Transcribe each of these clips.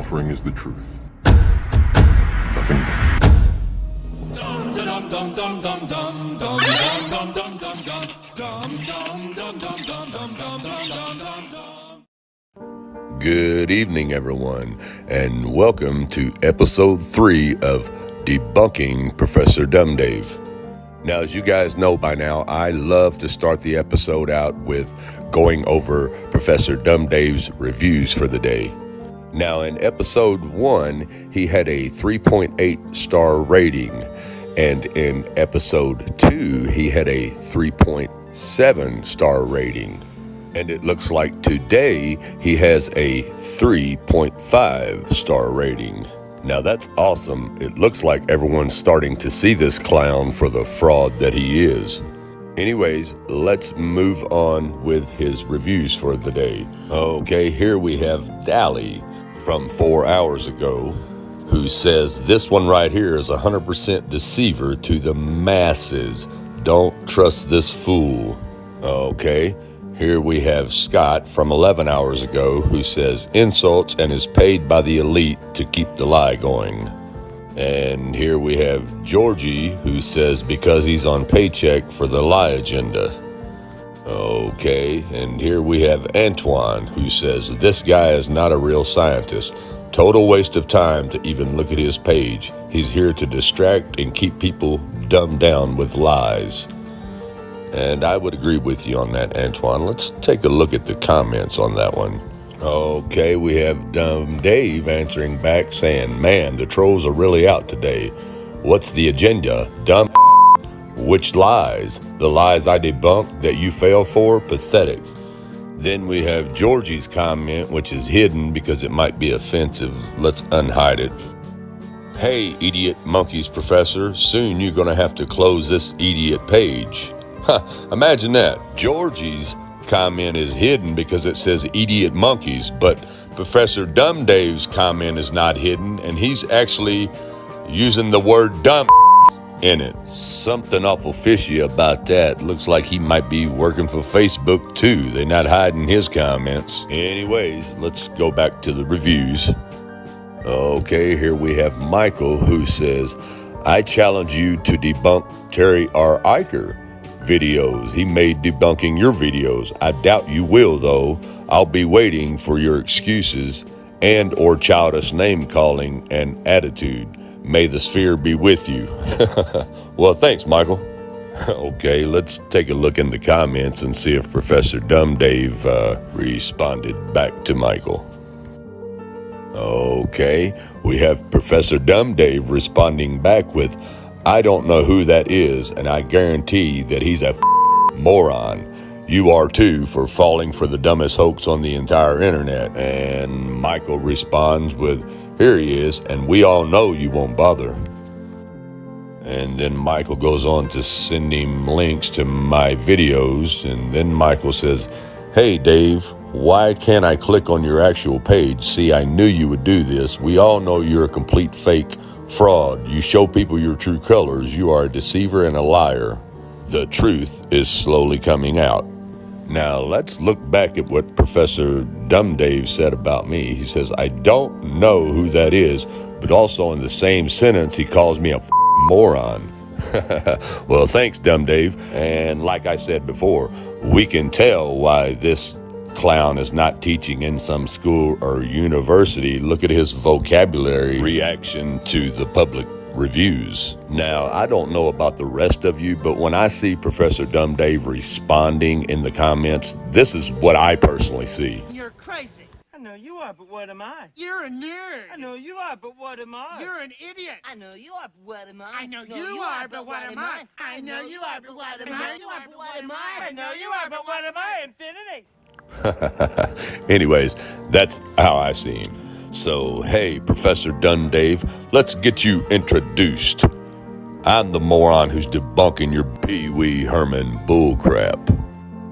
offering is the truth. Nothing more. Good evening, everyone, and welcome to episode 3 of Debunking Professor Dumb Dave. Now, as you guys know by now, I love to start the episode out with going over Professor Dumb Dave's reviews for the day. Now, in episode 1, he had a 3.8 star rating, and in episode 2, he had a 3.7 star rating. And it looks like today he has a 3.5 star rating. Now that's awesome. It looks like everyone's starting to see this clown for the fraud that he is. Anyways, let's move on with his reviews for the day. Okay, here we have Dally from 4 hours ago, who says this one right here is 100% deceiver to the masses. Don't trust this fool. Okay. Here we have Scott from 11 hours ago, who says insults and is paid by the elite to keep the lie going. And here we have Georgie, who says because he's on paycheck for the lie agenda. Okay, and here we have Antoine, who says this guy is not a real scientist. Total waste of time to even look at his page. He's here to distract and keep people dumbed down with lies. And I would agree with you on that, Antoine. Let's take a look at the comments on that one. Okay, we have Dumb Dave answering back saying, man, the trolls are really out today. What's the agenda? Dumb which lies? The lies I debunked that you fell for? Pathetic. Then we have Georgie's comment, which is hidden because it might be offensive. Let's unhide it. Hey, idiot monkeys, Professor. Soon you're going to have to close this idiot page. Imagine that. Georgie's comment is hidden because it says idiot monkeys, but Professor Dumb Dave's comment is not hidden, and he's actually using the word dumb in it. Something awful fishy about that. Looks like he might be working for Facebook too. They're not hiding his comments. Anyways, let's go back to the reviews. Okay, here we have Michael, who says, I challenge you to debunk Terry R. Eicher videos. He made debunking your videos. I doubt you will, though. I'll be waiting for your excuses and or childish name calling and attitude. May the sphere be with you. Well, thanks, Michael. Okay, let's take a look in the comments and see if Professor Dumb Dave responded back to Michael. Okay, we have Professor Dumb Dave responding back with, I don't know who that is, and I guarantee that he's a moron. You are too for falling for the dumbest hoax on the entire internet. And Michael responds with, here he is, and we all know you won't bother. And then Michael goes on to send him links to my videos, and then Michael says, hey Dave, why can't I click on your actual page? See, I knew you would do this. We all know you're a complete fake fraud. You show people your true colors. You are a deceiver and a liar. The truth is slowly coming out. Now, let's look back at what Professor Dumb Dave said about me. He says, I don't know who that is, but also in the same sentence, he calls me a moron. Well, thanks, Dumb Dave. And like I said before, we can tell why this clown is not teaching in some school or university. Look at his vocabulary reaction to the public reviews. Now, I don't know about the rest of you, but when I see Professor Dumb Dave responding in the comments, this is what I personally see. You're crazy. I know you are, but what am I? You're a nerd. I know you are, but what am I? You're an idiot. I know you are, but what am I? I know you are, but what am I? I know you are, but what am I? I know you are, but what am I? Infinity. Anyways, that's how I see him. So, hey, Professor Dumb Dave, let's get you introduced. I'm the moron who's debunking your Pee Wee Herman bullcrap.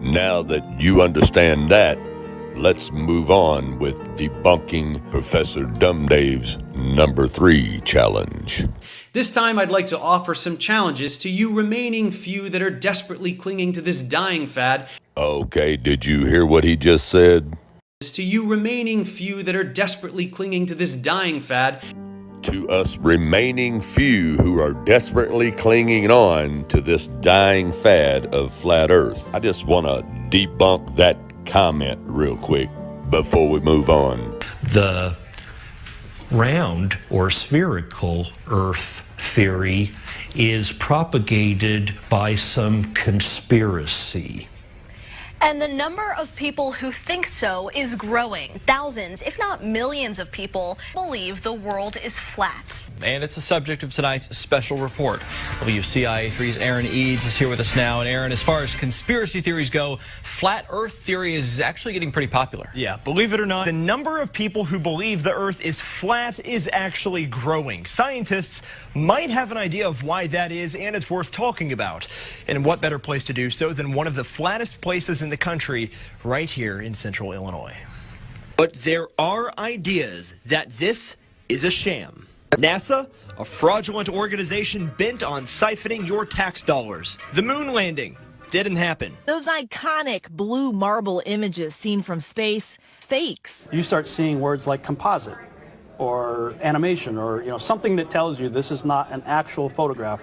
Now that you understand that, let's move on with debunking Professor Dumb Dave's number 3 challenge. This time I'd like to offer some challenges to you remaining few that are desperately clinging to this dying fad. Okay, did you hear what he just said? to you remaining few that are desperately clinging to this dying fad. To us remaining few who are desperately clinging on to this dying fad of flat Earth. I just want to debunk that comment real quick before we move on. The round or spherical Earth theory is propagated by some conspiracy. And the number of people who think so is growing. Thousands, if not millions of people believe the world is flat. And it's the subject of tonight's special report. WCIA3's Aaron Eads is here with us now. And Aaron, as far as conspiracy theories go, flat Earth theory is actually getting pretty popular. Yeah, believe it or not, the number of people who believe the Earth is flat is actually growing. Scientists might have an idea of why that is, and it's worth talking about. And what better place to do so than one of the flattest places in the country, right here in central Illinois. But there are ideas that this is a sham. NASA, a fraudulent organization bent on siphoning your tax dollars. The moon landing didn't happen. Those iconic blue marble images seen from space, fakes. You start seeing words like composite or animation or something that tells you this is not an actual photograph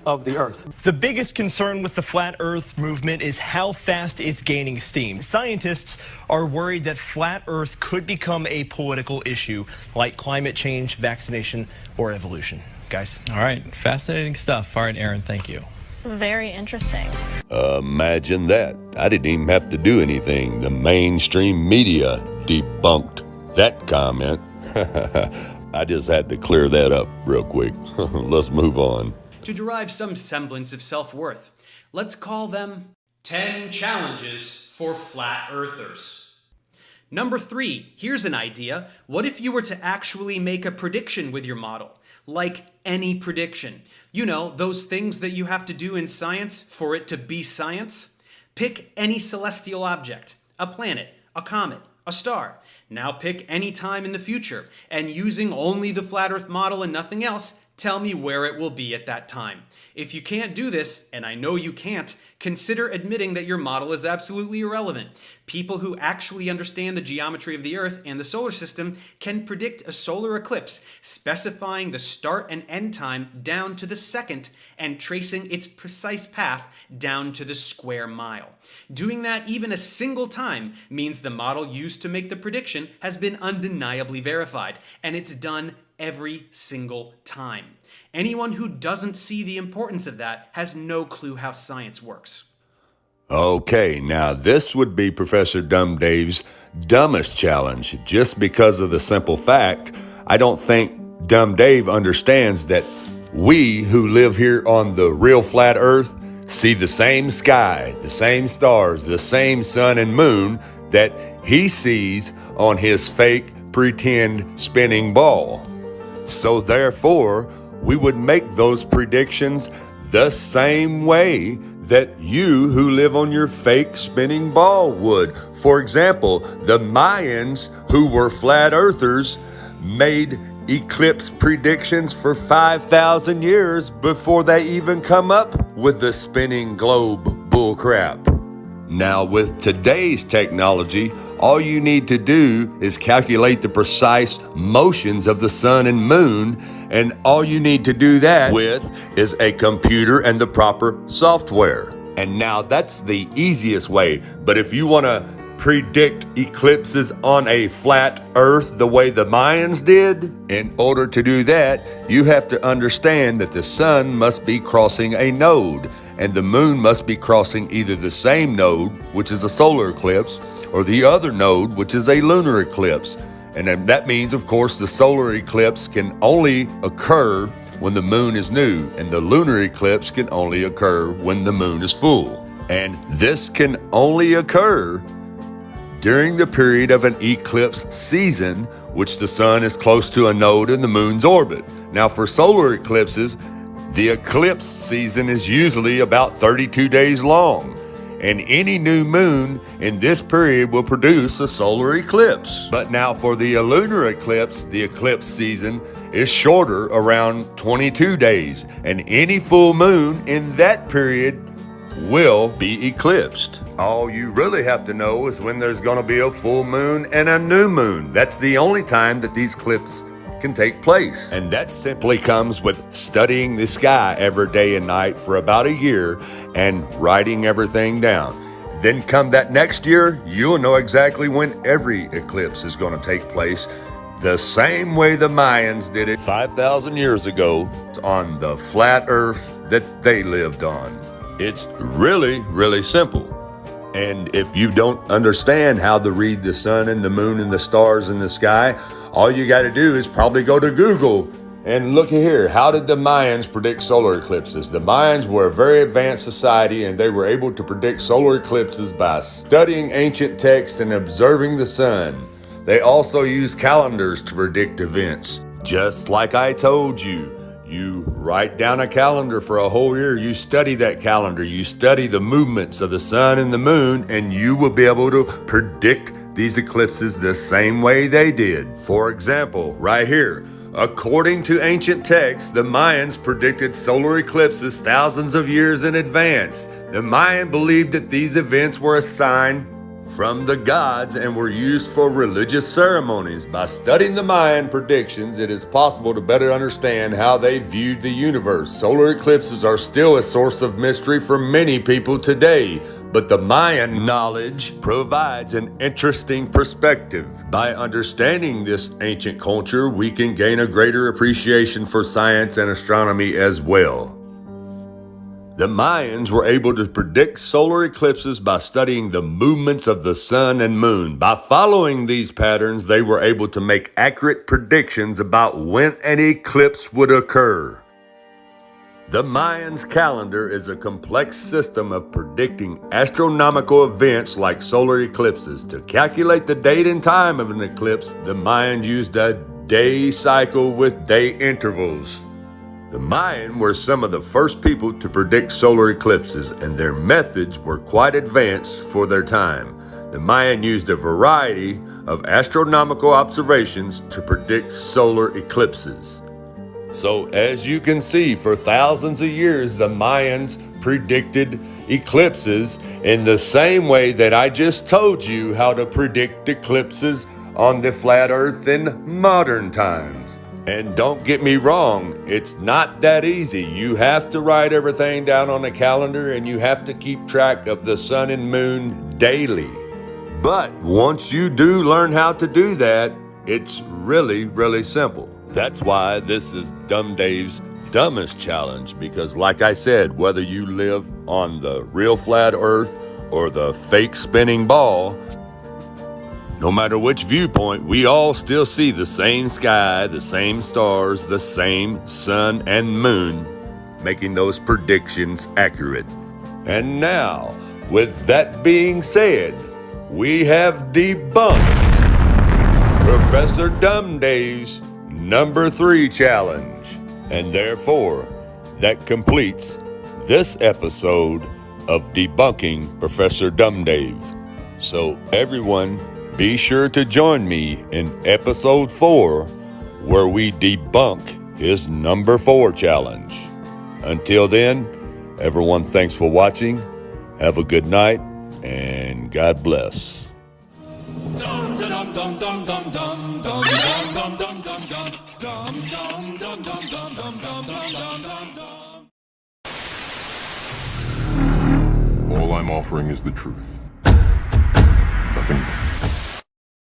of the Earth. The biggest concern with the flat Earth movement is how fast it's gaining steam. Scientists are worried that flat Earth could become a political issue like climate change, vaccination, or evolution. Guys. All right, fascinating stuff. All right, Aaron, thank you. Very interesting. Imagine that. I didn't even have to do anything. The mainstream media debunked that comment. I just had to clear that up real quick. Let's move on. To derive some semblance of self-worth, let's call them 10 challenges for flat earthers. Number 3, here's an idea. What if you were to actually make a prediction with your model? Like any prediction. You know, those things that you have to do in science for it to be science. Pick any celestial object, a planet, a comet, a star. Now pick any time in the future, and using only the flat Earth model and nothing else, tell me where it will be at that time. If you can't do this, and I know you can't, consider admitting that your model is absolutely irrelevant. People who actually understand the geometry of the Earth and the solar system can predict a solar eclipse, specifying the start and end time down to the second and tracing its precise path down to the square mile. Doing that even a single time means the model used to make the prediction has been undeniably verified, and it's done every single time. Anyone who doesn't see the importance of that has no clue how science works. Okay, now this would be Professor Dumb Dave's dumbest challenge, just because of the simple fact I don't think Dumb Dave understands that we who live here on the real flat Earth see the same sky, the same stars, the same sun and moon that he sees on his fake pretend spinning ball. So therefore, we would make those predictions the same way that you who live on your fake spinning ball would. For example, the Mayans, who were flat earthers, made eclipse predictions for 5,000 years before they even come up with the spinning globe bullcrap. Now, with today's technology, all you need to do is calculate the precise motions of the sun and moon, and all you need to do that with is a computer and the proper software. And now that's the easiest way. But if you want to predict eclipses on a flat Earth the way the Mayans did, in order to do that, you have to understand that the sun must be crossing a node, and the moon must be crossing either the same node, which is a solar eclipse, or the other node, which is a lunar eclipse. And then that means, of course, the solar eclipse can only occur when the moon is new, and the lunar eclipse can only occur when the moon is full. And this can only occur during the period of an eclipse season, which the sun is close to a node in the moon's orbit. Now, for solar eclipses, the eclipse season is usually about 32 days long, and any new moon in this period will produce a solar eclipse. But now for the lunar eclipse, the eclipse season is shorter, around 22 days, and any full moon in that period will be eclipsed. All you really have to know is when there's going to be a full moon and a new moon. That's the only time that these eclipses can take place. And that simply comes with studying the sky every day and night for about a year and writing everything down. Then come that next year, you'll know exactly when every eclipse is going to take place, the same way the Mayans did it 5,000 years ago on the flat earth that they lived on. It's really, really simple. And if you don't understand how to read the sun and the moon and the stars in the sky, all you got to do is probably go to Google and look here. How did the Mayans predict solar eclipses? The Mayans were a very advanced society, and they were able to predict solar eclipses by studying ancient texts and observing the sun. They also used calendars to predict events. Just like I told you, you write down a calendar for a whole year. You study that calendar. You study the movements of the sun and the moon, and you will be able to predict these eclipses the same way they did. For example, right here, according to ancient texts, the Mayans predicted solar eclipses thousands of years in advance. The Mayan believed that these events were a sign from the gods and were used for religious ceremonies. By studying the Mayan predictions, it is possible to better understand how they viewed the universe. Solar eclipses are still a source of mystery for many people today, but the Mayan knowledge provides an interesting perspective. By understanding this ancient culture, we can gain a greater appreciation for science and astronomy as well. The Mayans were able to predict solar eclipses by studying the movements of the sun and moon. By following these patterns, they were able to make accurate predictions about when an eclipse would occur. The Mayans' calendar is a complex system of predicting astronomical events like solar eclipses. To calculate the date and time of an eclipse, the Mayans used a day cycle with day intervals. The Mayans were some of the first people to predict solar eclipses, and their methods were quite advanced for their time. The Mayans used a variety of astronomical observations to predict solar eclipses. So as you can see, for thousands of years, the Mayans predicted eclipses in the same way that I just told you how to predict eclipses on the flat earth in modern times. And don't get me wrong, it's not that easy. You have to write everything down on a calendar, and you have to keep track of the sun and moon daily. But once you do learn how to do that, it's really, really simple. That's why this is Dumb Dave's Dumbest Challenge, because like I said, whether you live on the real flat earth or the fake spinning ball, no matter which viewpoint, we all still see the same sky, the same stars, the same sun and moon, making those predictions accurate. And now, with that being said, we have debunked Professor Dumb Dave's number 3 challenge. And therefore, that completes this episode of Debunking Professor Dumb Dave. So everyone, be sure to join me in episode 4, where we debunk his number 4 challenge. Until then, everyone, thanks for watching. Have a good night, and God bless. All I'm offering is the truth.